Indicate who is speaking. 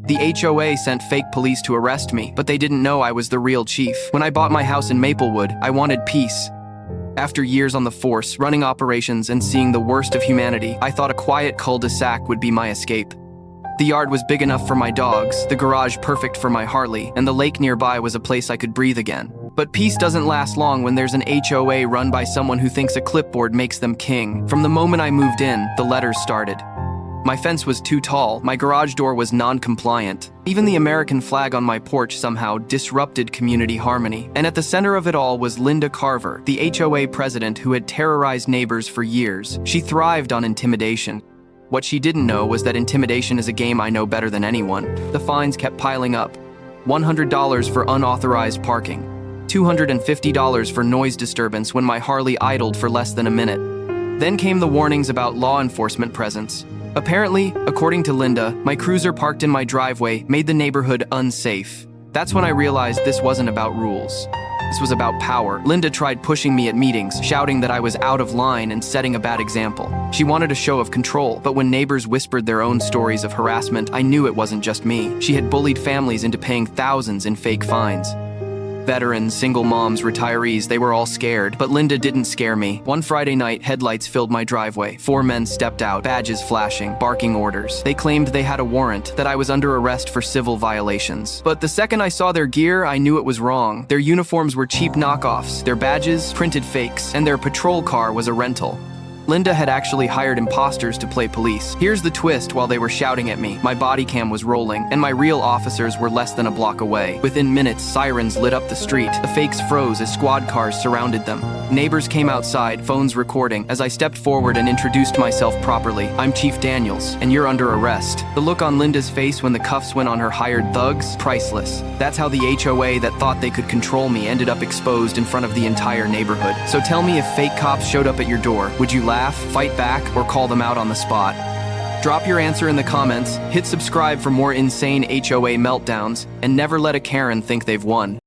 Speaker 1: The HOA sent fake police to arrest me, but they didn't know I was the real chief. When I bought my house in Maplewood, I wanted peace. After years on the force, running operations, and seeing the worst of humanity, I thought a quiet cul-de-sac would be my escape. The yard was big enough for my dogs, the garage perfect for my Harley, and the lake nearby was a place I could breathe again. But peace doesn't last long when there's an HOA run by someone who thinks a clipboard makes them king. From the moment I moved in, the letters started. My fence was too tall, my garage door was non-compliant. Even the American flag on my porch somehow disrupted community harmony. And at the center of it all was Linda Carver, the HOA president who had terrorized neighbors for years. She thrived on intimidation. What she didn't know was that intimidation is a game I know better than anyone. The fines kept piling up. $100 for unauthorized parking. $250 for noise disturbance when my Harley idled for less than a minute. Then came the warnings about law enforcement presence. Apparently, according to Linda, my cruiser parked in my driveway made the neighborhood unsafe. That's when I realized this wasn't about rules. This was about power. Linda tried pushing me at meetings, shouting that I was out of line and setting a bad example. She wanted a show of control, but when neighbors whispered their own stories of harassment, I knew it wasn't just me. She had bullied families into paying thousands in fake fines. Veterans, single moms, retirees, they were all scared, but Linda didn't scare me. One Friday night, headlights filled my driveway. 4 men stepped out, badges flashing, barking orders. They claimed they had a warrant, that I was under arrest for civil violations. But the second I saw their gear, I knew it was wrong. Their uniforms were cheap knockoffs, their badges, printed fakes, and their patrol car was a rental. Linda had actually hired impostors to play police. Here's the twist: while they were shouting at me, my body cam was rolling, and my real officers were less than a block away. Within minutes, sirens lit up the street. The fakes froze as squad cars surrounded them. Neighbors came outside, phones recording. As I stepped forward and introduced myself properly, "I'm Chief Daniels, and you're under arrest." The look on Linda's face when the cuffs went on her hired thugs, priceless. That's how the HOA that thought they could control me ended up exposed in front of the entire neighborhood. So tell me, if fake cops showed up at your door, would you laugh, fight back, or call them out on the spot? Drop your answer in the comments, hit subscribe for more insane HOA meltdowns, and never let a Karen think they've won.